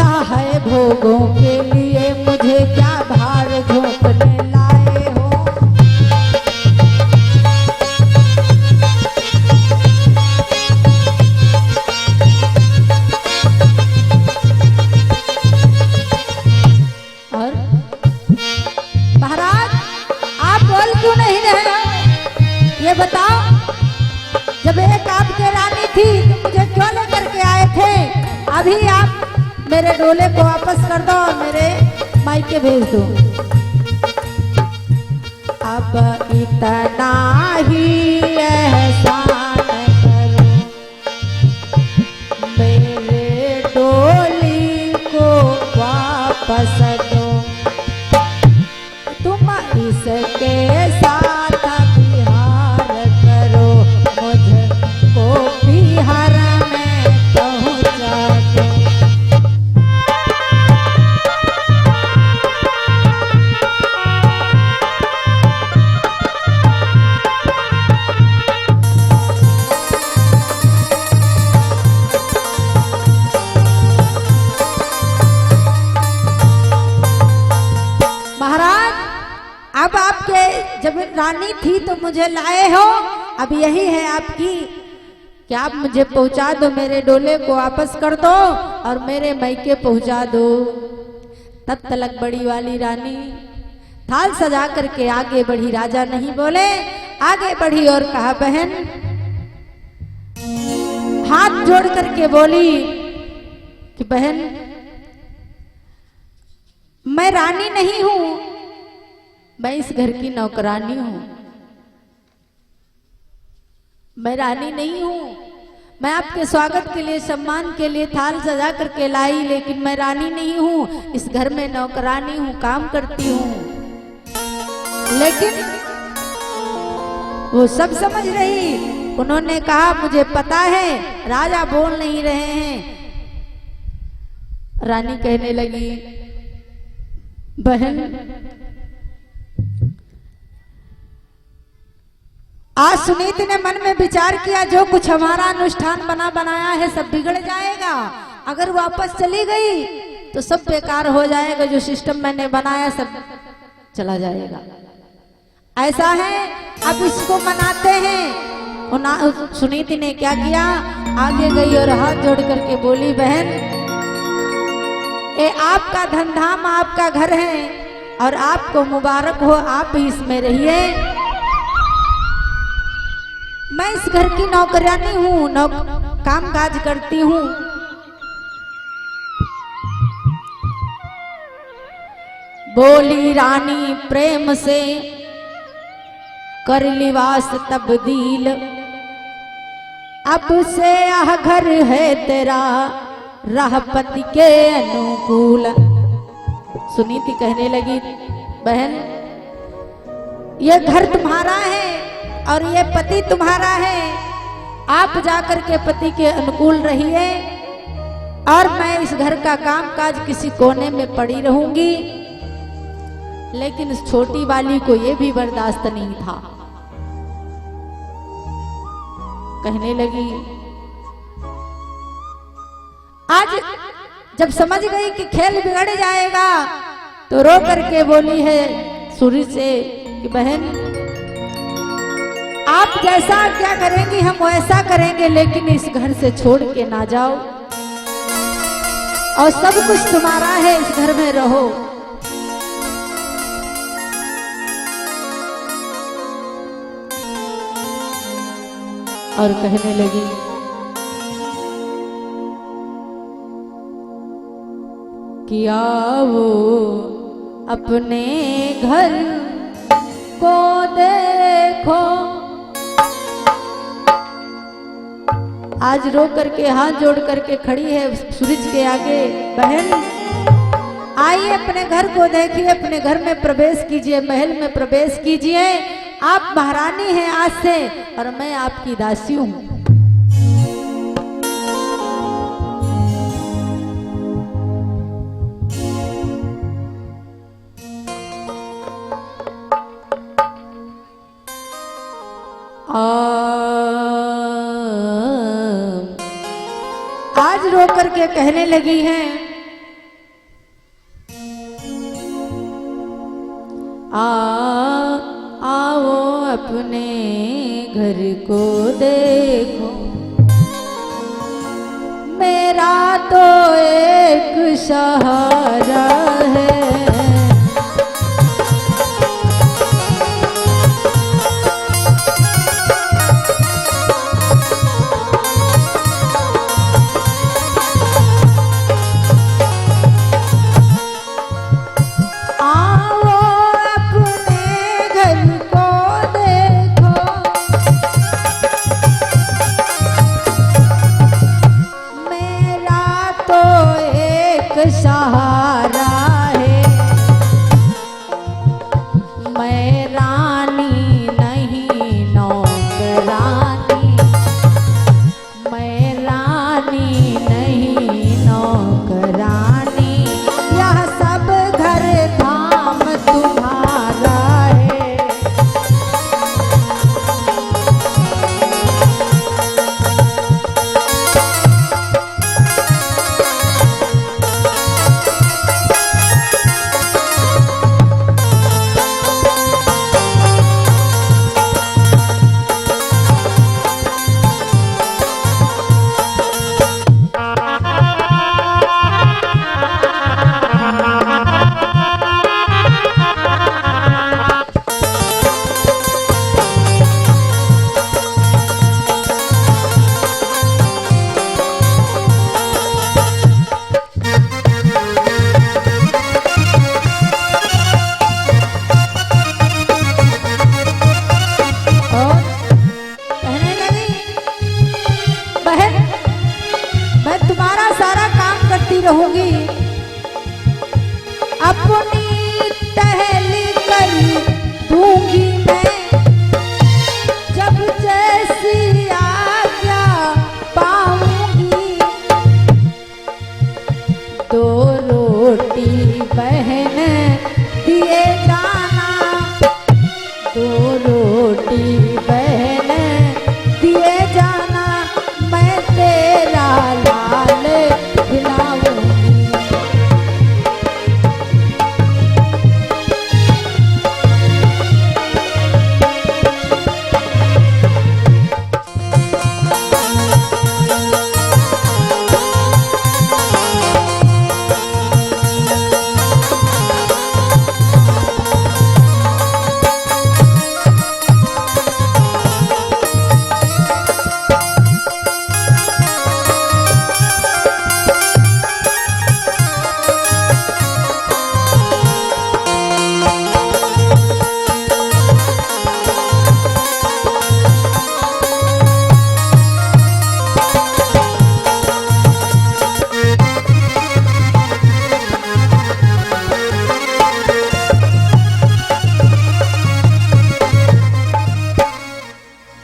किया है भोगों के लिए, मुझे क्या भार झोंकने लाए हो। और महाराज आप बोल क्यों नहीं रहे हो, ये बताओ। जब एक आपके रानी थी तो मुझे क्यों लेकर के आए थे। अभी आप मेरे डोले को वापस कर दो और मेरे मायके भेज दो। अब इतना ही एहसान करो, मेरे डोली को वापस दो। तुम इसके साथ बिहार करो, मुझको बिहार में पहुंचा दो। अब आपके जब रानी थी तो मुझे लाए हो, अब यही है आपकी कि आप मुझे पहुंचा दो, मेरे डोले को वापस कर दो और मेरे मायके पहुंचा दो। तब तलक बड़ी वाली रानी थाल सजा करके आगे बढ़ी। राजा नहीं बोले, आगे बढ़ी और कहा बहन, हाथ जोड़ करके बोली कि बहन मैं रानी नहीं हूं, मैं इस घर की नौकरानी हूं। मैं रानी नहीं हूं, मैं आपके स्वागत के लिए सम्मान के लिए थाल सजा करके लाई, लेकिन मैं रानी नहीं हूं, इस घर में नौकरानी हूं, काम करती हूं। लेकिन वो सब समझ रही। उन्होंने कहा मुझे पता है। राजा बोल नहीं रहे हैं। रानी कहने लगी बहन आज सुनीति ने मन में विचार किया, जो कुछ हमारा अनुष्ठान बना बनाया है सब बिगड़ जाएगा। अगर वापस चली गई तो सब बेकार हो जाएगा, जो सिस्टम मैंने बनाया सब चला जाएगा। ऐसा है अब इसको मनाते हैं। सुनीति ने क्या किया, आगे गई और हाथ जोड़ करके बोली बहन ये आपका धनधाम आपका घर है और आपको मुबारक हो, आप ही इसमें रहिए। मैं इस घर की नौकरानी हूँ, काम काज करती हूँ। बोली रानी प्रेम से कर लिवास तब्दील, अब से यह घर है तेरा राहपति के अनुकूल। सुनीति कहने लगी बहन ये घर तुम्हारा है और ये पति तुम्हारा है, आप जाकर के पति के अनुकूल रहिए और मैं इस घर का काम काज किसी कोने में पड़ी रहूंगी। लेकिन उस छोटी वाली को ये भी बर्दाश्त नहीं था। कहने लगी आज जब समझ गई कि खेल बिगड़ जाएगा तो रो करके बोली है सूर्य से कि बहन आप जैसा क्या करेंगी हम वैसा करेंगे, लेकिन इस घर से छोड़ के ना जाओ और सब कुछ तुम्हारा है, इस घर में रहो। और कहने लगी कि आओ अपने घर को देखो। आज रो करके हाथ जोड़ करके खड़ी है सूरज के आगे। बहन आइए अपने घर को देखिए, अपने घर में प्रवेश कीजिए, महल में प्रवेश कीजिए। आप महारानी हैं आज से और मैं आपकी दासी हूं। आज रो करके कहने लगी हैं आओ अपने घर को देखो, मेरा तो एक सहारा है। सहारा है, मैं रानी नहीं नौकरानी, मैं रानी नहीं नौकरानी, यह सब घर धाम तुम्हारा है। रहूंगी अपनी टहली कर दूंगी मैं, जब जैसी आज्ञा पाऊंगी। दो रोटी बहन दिए जाना, दो रोटी बहन दिए जाना, मैं तेरा लाल खिलाऊंगी।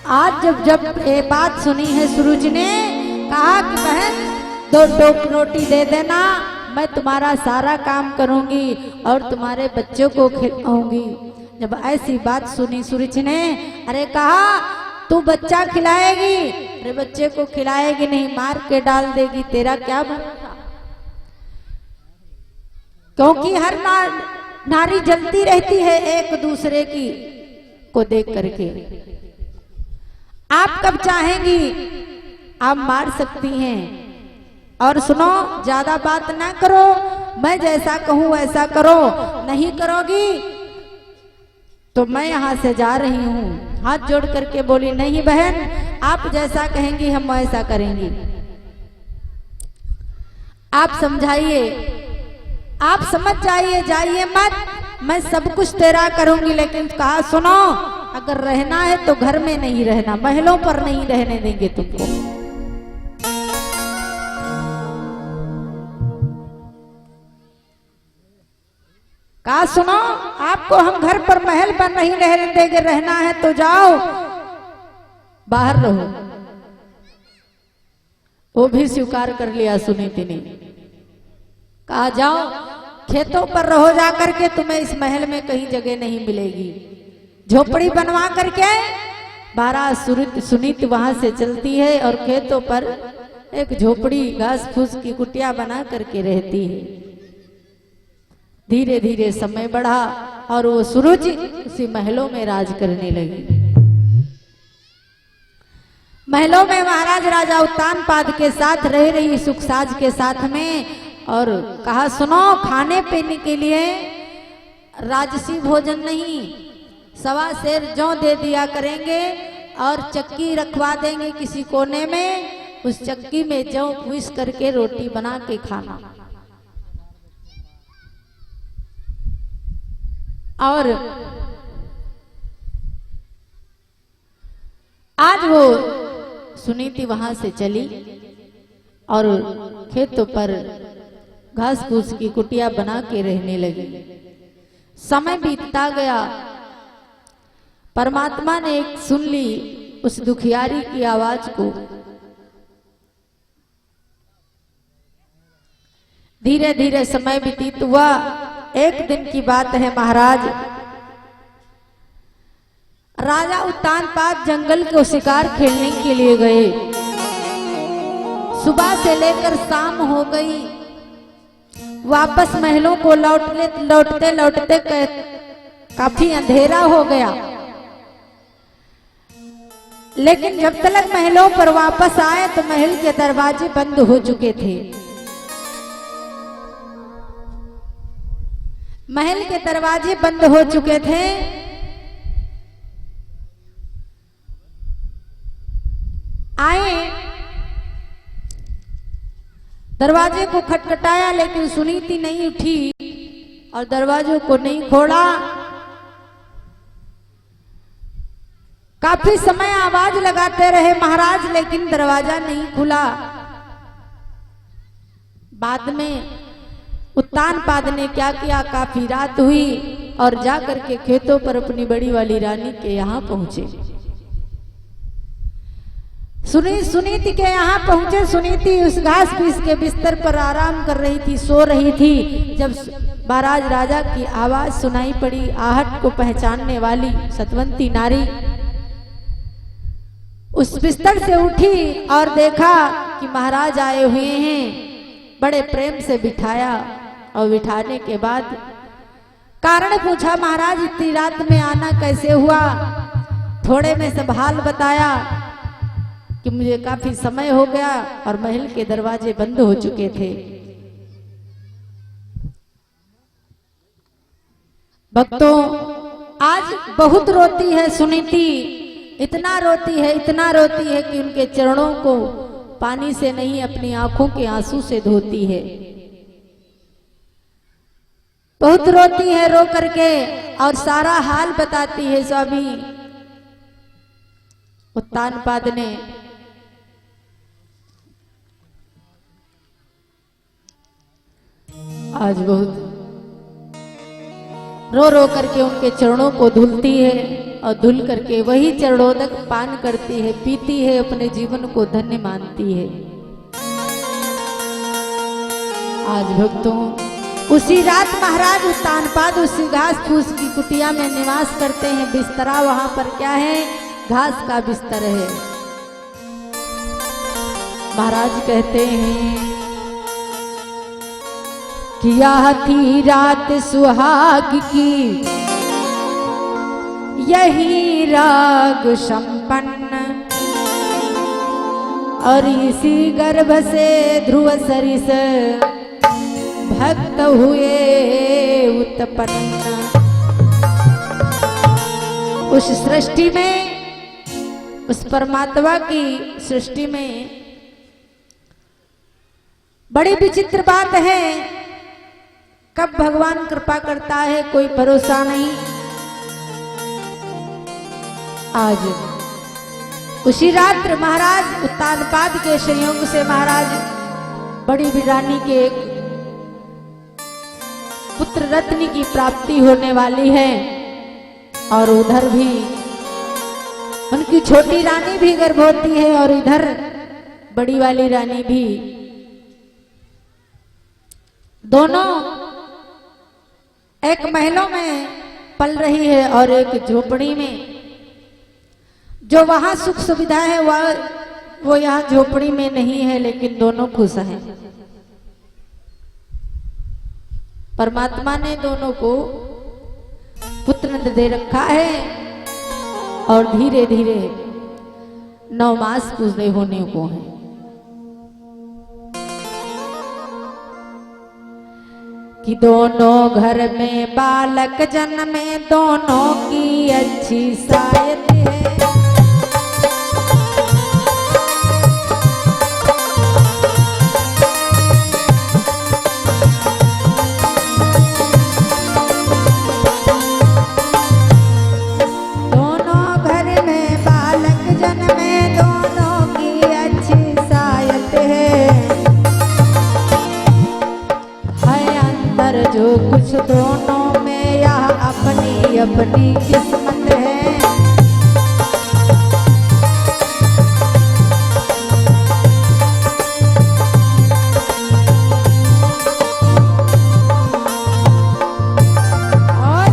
आज जब ये बात सुनी है सूरज ने कहा कि बहन दो टोक रोटी दे देना, मैं तुम्हारा सारा काम करूंगी और तुम्हारे बच्चों को खिलाऊंगी। जब ऐसी बात सुनी सूरज ने अरे कहा तू बच्चा खिलाएगी, अरे बच्चे को खिलाएगी नहीं, मार के डाल देगी, तेरा क्या भरोसा। क्योंकि हर नारी जलती रहती है एक दूसरे की को देख करके। आप कब चाहेंगी आप मार सकती हैं। और सुनो ज्यादा बात ना करो, मैं जैसा कहूं वैसा करो, नहीं करोगी तो मैं यहां से जा रही हूं। हाथ जोड़ करके बोली नहीं बहन, आप जैसा कहेंगी हम वैसा करेंगे। आप समझाइए, आप समझ जाइए, जाइए मत, मैं सब कुछ तेरा करूंगी। लेकिन कहा सुनो अगर रहना है तो घर में नहीं रहना, महलों पर नहीं रहने देंगे तुमको। कहा सुनो आपको हम घर पर महल पर नहीं रहने देंगे, रहना है तो जाओ बाहर रहो। वो भी स्वीकार कर लिया सुनीति ने। कहा जाओ खेतों पर रहो जा करके, तुम्हें इस महल में कहीं जगह नहीं मिलेगी। झोपड़ी बनवा करके बारह सुनीत वहां से चलती है और खेतों पर एक झोपड़ी घास फूस की कुटिया बना करके रहती है। धीरे धीरे समय बढ़ा, और वो सूरज उसी महलों में राज करने लगी। महलों में महाराज राजा उत्तानपाद के साथ रह रही सुखसाज के साथ में, और कहा सुनो, खाने पीने के लिए राजसी भोजन नहीं, 1.25 सेर जौ दे दिया करेंगे और चक्की रखवा देंगे किसी कोने में, उस चक्की में जौ पीस करके रोटी बना के खाना। और आज वो सुनीति वहां से चली और खेतों पर घास फूस की कुटिया बना के रहने लगी। समय बीतता गया, परमात्मा ने एक सुन ली उस दुखियारी की आवाज को। धीरे धीरे समय व्यतीत हुआ। एक दिन की बात है, महाराज राजा उत्तानपाद जंगल को शिकार खेलने के लिए गए। सुबह से लेकर शाम हो गई, वापस महलों को लौटते लौटते काफी अंधेरा हो गया। लेकिन जब तक महलों पर वापस आए तो महल के दरवाजे बंद हो चुके थे। महल के दरवाजे बंद हो चुके थे। आए, दरवाजे को खटखटाया, लेकिन सुनीति नहीं उठी और दरवाजों को नहीं खोला। काफी समय आवाज लगाते रहे महाराज, लेकिन दरवाजा नहीं खुला। बाद में उत्तानपाद ने क्या किया, काफी रात हुई और जाकर के खेतों पर अपनी बड़ी वाली रानी के यहाँ पहुंचे। सुनीति के यहाँ पहुंचे। सुनीति उस घास फूस के बिस्तर पर आराम कर रही थी, सो रही थी, जब महाराज राजा की आवाज सुनाई पड़ी। आहट को पहचानने वाली सतवंती नारी उस बिस्तर से उठी और देखा कि महाराज आए हुए हैं। बड़े प्रेम से बिठाया और बिठाने के बाद कारण पूछा, महाराज इतनी रात में आना कैसे हुआ? थोड़े में सब हाल बताया कि मुझे काफी समय हो गया और महल के दरवाजे बंद हो चुके थे। भक्तों, आज बहुत रोती है सुनीति, इतना रोती है कि उनके चरणों को पानी से नहीं, अपनी आंखों के आंसू से धोती है। बहुत रोती है, रो करके और सारा हाल बताती है। स्वामी उत्तानपाद ने आज बहुत रो रो करके उनके चरणों को धुलती है और धुल करके वही चरणोदक पान करती है, पीती है, अपने जीवन को धन्य मानती है। आज भक्तों, उसी रात महाराज उत्तानपाद उसी घास फूस की कुटिया में निवास करते हैं। बिस्तरा वहां पर क्या है? घास का बिस्तर है। महाराज कहते हैं कि यह थी रात सुहाग की, यही राग संपन्न, और इसी गर्भ से ध्रुव सरिस भक्त हुए उत्पन्न। उस सृष्टि में, उस परमात्मा की सृष्टि में बड़ी विचित्र बात है। कब भगवान कृपा करता है कोई भरोसा नहीं। आज उसी रात्र महाराज उत्तानपाद के संयोग से महाराज बड़ी वीरानी के एक पुत्र रत्न की प्राप्ति होने वाली है, और उधर भी उनकी छोटी रानी भी गर्भवती है और इधर बड़ी वाली रानी भी। दोनों एक महलों में पल रही है और एक झोपड़ी में। जो वहां सुख सुविधा है वो यहाँ झोपड़ी में नहीं है, लेकिन दोनों खुश हैं। परमात्मा ने दोनों को पुत्र दे रखा है और धीरे धीरे 9 मास पूरे होने को है। कि दोनों घर में बालक जन्मे, दोनों की अच्छी शायद है। जो कुछ दोनों में यह अपनी अपनी किस्मत है। और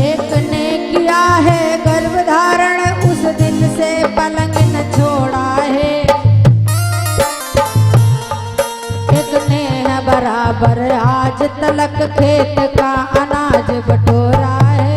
एक ने किया है गर्भ धारण, उस दिन से पलंग न छोड़ा है। बराबर आज तलक खेत का अनाज बटोरा है।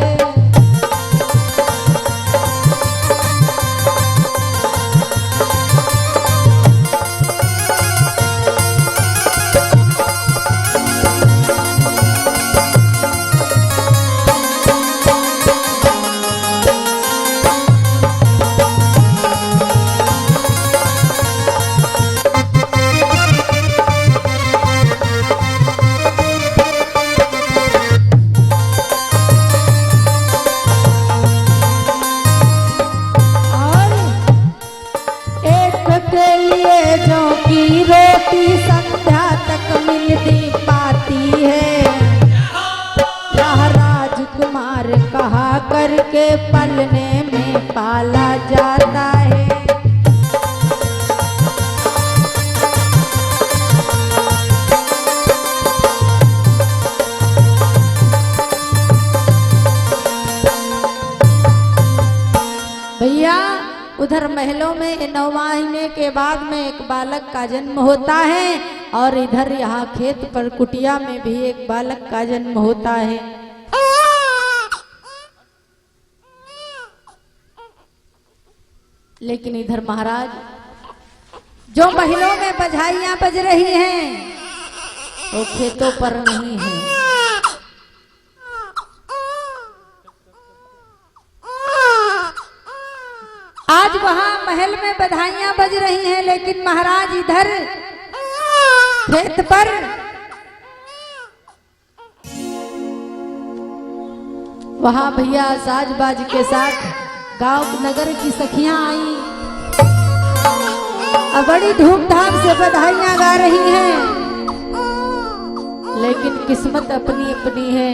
संध्या तक मिलती पाती है, यह राजकुमार कहा करके पलने में पाला जाता है। भैया उधर महलों में 9 महीने के बाद में एक बालक का जन्म होता है और इधर यहाँ खेत पर कुटिया में भी एक बालक का जन्म होता है। लेकिन इधर महाराज जो महलों में बधाइयां बज रही हैं वो खेतों पर नहीं है। आज वहां महल में बधाइयां बज रही हैं, लेकिन महाराज इधर खेत पर वहां भैया साज बाज के साथ गांव नगर की सखियां आई और बड़ी धूमधाम से बधाइयां गा रही हैं। लेकिन किस्मत अपनी अपनी है।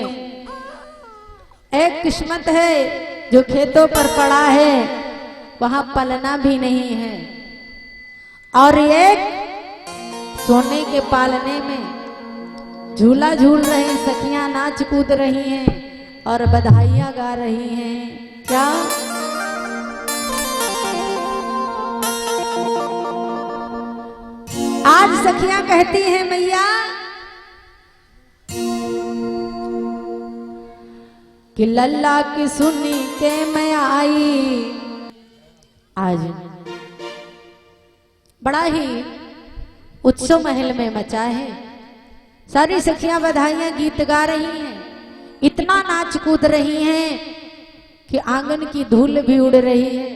एक किस्मत है जो खेतों पर पड़ा है, वहां पलना भी नहीं है, और एक सोने के पालने में झूला झूल रहे सखियां नाच कूद रही हैं और बधाइयां गा रही हैं। क्या आज सखियां कहती हैं मैया कि लल्ला की सुनी के मैं आई। आज बड़ा ही उत्सव महल में मचा है। सारी सखियां बधाइयां गीत गा रही हैं, इतना नाच कूद रही हैं कि आंगन की धूल भी उड़ रही है।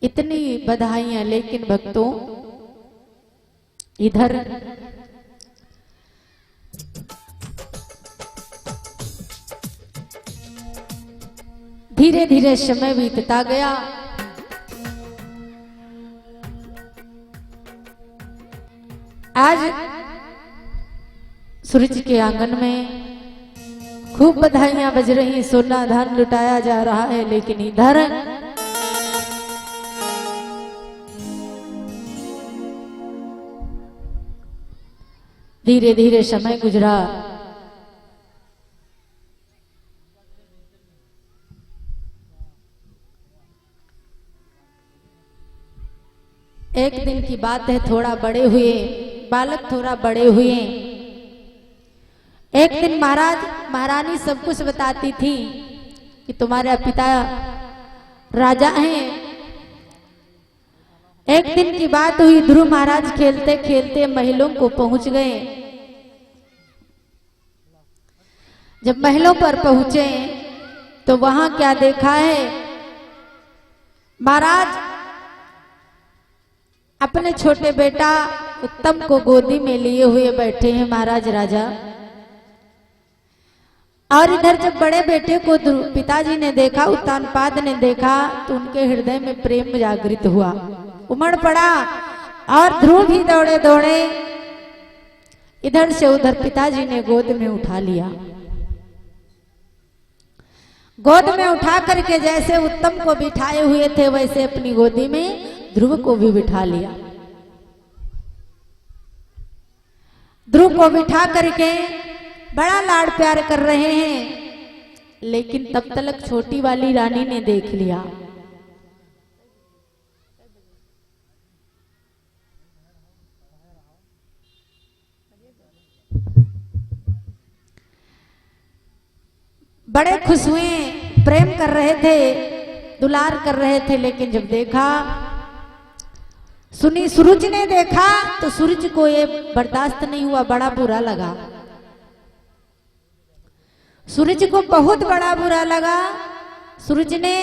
इतनी बधाइयां। लेकिन भक्तों इधर धीरे धीरे समय बीतता गया। आज सूरज के आंगन में खूब बधाइयां बज रही, सोना धान लुटाया जा रहा है। लेकिन इधर धीरे धीरे समय गुजरा। एक दिन की बात है, थोड़ा बड़े हुए बालक थोड़ा बड़े हुए एक दिन महारानी सब कुछ बताती थी कि तुम्हारे पिता राजा हैं। एक दिन की बात हुई, ध्रुव महाराज खेलते खेलते महलों को पहुंच गए। जब महलों पर पहुंचे तो वहां क्या देखा है, महाराज अपने छोटे बेटा उत्तम को गोदी में लिए हुए बैठे हैं महाराज राजा। और इधर जब बड़े बेटे को पिताजी ने देखा, उत्तानपाद ने देखा, तो उनके हृदय में प्रेम जागृत हुआ, उमड़ पड़ा। और ध्रुव भी दौड़े दौड़े इधर से उधर पिताजी ने गोद में उठा लिया। गोद में उठा करके जैसे उत्तम को बिठाए हुए थे वैसे अपनी गोदी में ध्रुव को भी बिठा लिया। ध्रुव को बिठा करके बड़ा लाड़ प्यार कर रहे हैं। लेकिन तब तक छोटी वाली रानी ने देख लिया। बड़े खुश हुए, प्रेम कर रहे थे, दुलार कर रहे थे। लेकिन जब देखा, सुनी सूरज ने देखा तो सूरज को ये बर्दाश्त नहीं हुआ, बड़ा बुरा लगा। सूरज को बहुत बड़ा बुरा लगा। सूरज ने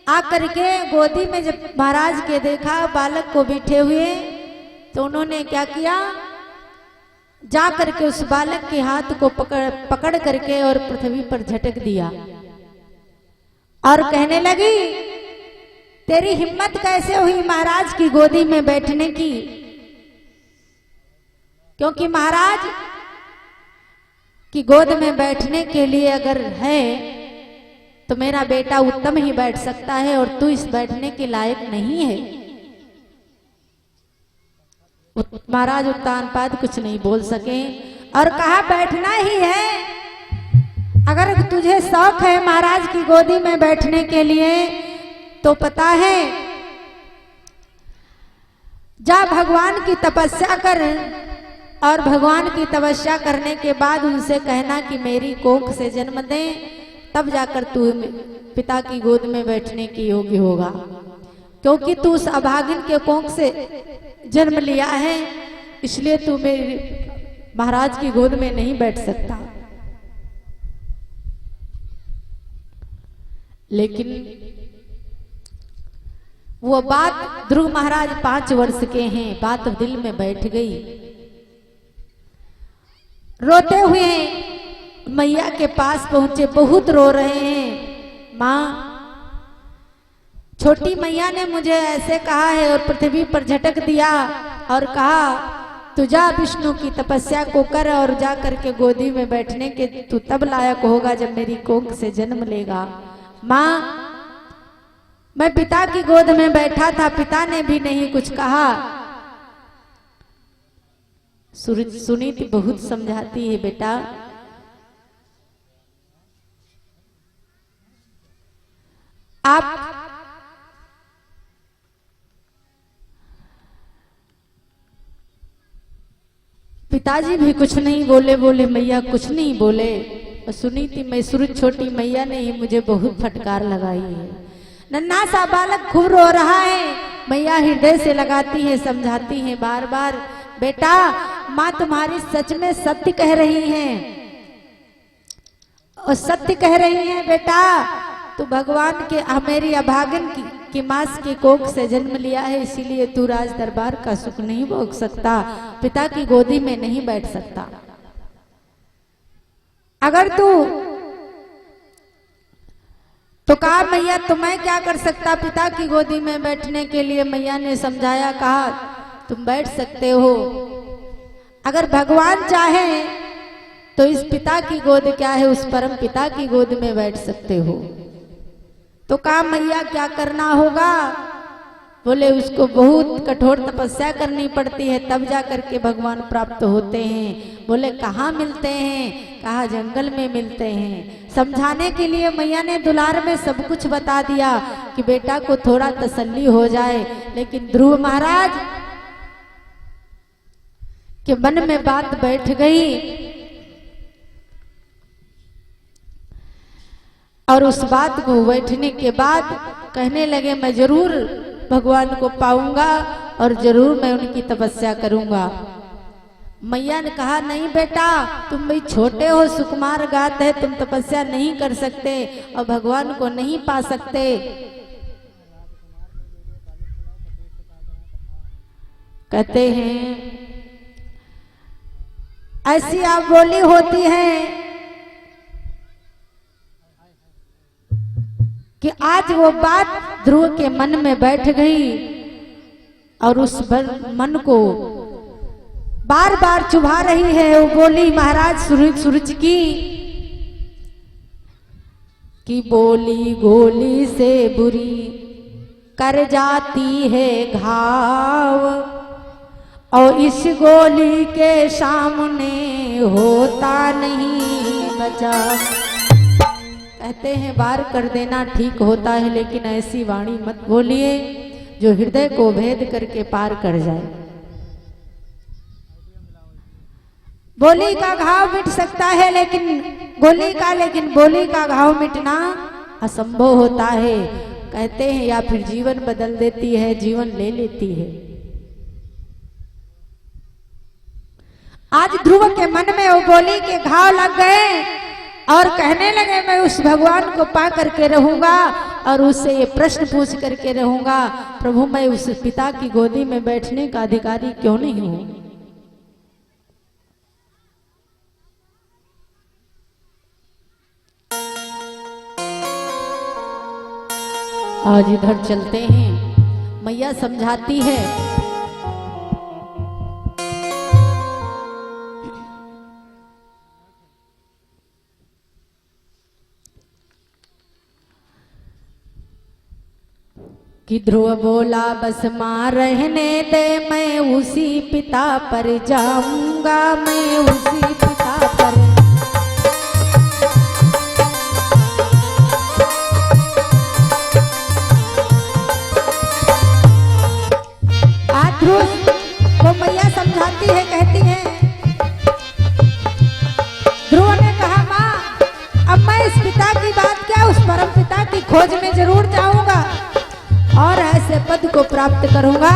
आकर के गोदी में जब महाराज के देखा बालक को बैठे हुए, तो उन्होंने क्या किया, जा करके उस बालक के हाथ को पकड़ करके और पृथ्वी पर झटक दिया और कहने लगी, तेरी हिम्मत कैसे हुई महाराज की गोदी में बैठने की? क्योंकि महाराज की गोद में बैठने के लिए अगर है तो मेरा बेटा उत्तम ही बैठ सकता है और तू इस बैठने के लायक नहीं है। महाराज उत्तानपाद कुछ नहीं बोल सके और कहा, बैठना ही है। अगर तुझे शौक है महाराज की गोदी में बैठने के लिए तो पता है, जा भगवान की तपस्या कर और भगवान की तपस्या करने के बाद उनसे कहना कि मेरी कोख से जन्म दे, तब जाकर तू पिता की गोद में बैठने की योग्य होगा। क्योंकि तू उस अभागिन के कोख से जन्म लिया है, इसलिए तू मेरी महाराज की गोद में नहीं बैठ सकता। लेकिन वो बात, ध्रुव महाराज 5 वर्ष के हैं, बात दिल में बैठ गई। रोते हुए मैया के पास पहुंचे, बहुत रो रहे हैं। माँ, छोटी मैया ने मुझे ऐसे कहा है और पृथ्वी पर झटक दिया और कहा, तू जा विष्णु की तपस्या को कर और जा करके गोदी में बैठने के तू तब लायक होगा जब मेरी कोख से जन्म लेगा। माँ, मैं पिता की गोद में बैठा था, पिता ने भी नहीं कुछ कहा। सुनीति बहुत समझाती है, बेटा आप पिताजी भी कुछ नहीं बोले, मैया कुछ नहीं बोले। और सुनीति मैं छोटी मैया ने ही मुझे बहुत फटकार लगाई है। नन्हा सा बालक खूब रो रहा है, मैया हृदय से लगाती है, समझाती है बार बार, बेटा माँ तुम्हारी सच में सत्य कह रही है और सत्य कह रही है बेटा, तू भगवान के मेरी अभागन की मास की कोख से जन्म लिया है, इसीलिए तू राज दरबार का सुख नहीं भोग सकता, पिता की गोदी में नहीं बैठ सकता। अगर तू तो कहा, मैया तो मैं क्या कर सकता पिता की गोदी में बैठने के लिए? मैया ने समझाया, कहा तुम बैठ सकते हो, अगर भगवान चाहे तो इस पिता की गोद क्या है, उस परम पिता की गोद में बैठ सकते हो। तो कहा, मैया क्या करना होगा? बोले उसको बहुत कठोर तपस्या करनी पड़ती है, तब जा करके भगवान प्राप्त होते हैं। बोले कहाँ मिलते हैं? कहा जंगल में मिलते हैं। समझाने के लिए मैया ने दुलार में सब कुछ बता दिया कि बेटा को थोड़ा तसल्ली हो जाए। लेकिन ध्रुव महाराज के मन में बात बैठ गई और उस बात को बैठने के बाद कहने लगे मैं जरूर भगवान को पाऊंगा और जरूर मैं उनकी तपस्या करूंगा। मैया ने कहा नहीं बेटा, तुम भाई छोटे हो, सुकुमार गात है, तुम तपस्या नहीं कर सकते और भगवान को नहीं पा सकते। कहते हैं ऐसी आप बोली होती है कि आज वो बात ध्रुव के मन में बैठ गई और उस मन को बार बार चुभा रही है। वो बोली महाराज सूरज की बोली गोली से बुरी कर जाती है घाव और इस गोली के सामने होता नहीं बचा। कहते हैं वार कर देना ठीक होता है, लेकिन ऐसी वाणी मत बोलिए जो हृदय को भेद करके पार कर जाए। बोली का घाव मिट सकता है लेकिन बोली का घाव मिटना असंभव होता है। कहते हैं या फिर जीवन बदल देती है, जीवन ले लेती है। आज ध्रुव के मन में वो बोली के घाव लग गए और कहने लगे मैं उस भगवान को पा करके रहूंगा और उससे ये प्रश्न पूछ करके रहूंगा, प्रभु मैं उस पिता की गोदी में बैठने का अधिकारी क्यों नहीं हूं। आज इधर चलते हैं, मैया समझाती है कि ध्रुव बोला बस मां रहने दे, मैं उसी पिता पर जाऊंगा, मैं उसी पिता पर। ध्रुव को मैया समझाती है, कहती है ध्रुव ने कहा मां अब मैं इस पिता की बात क्या, उस परम पिता की खोज में जरूर जाऊंगा और ऐसे पद को प्राप्त करूंगा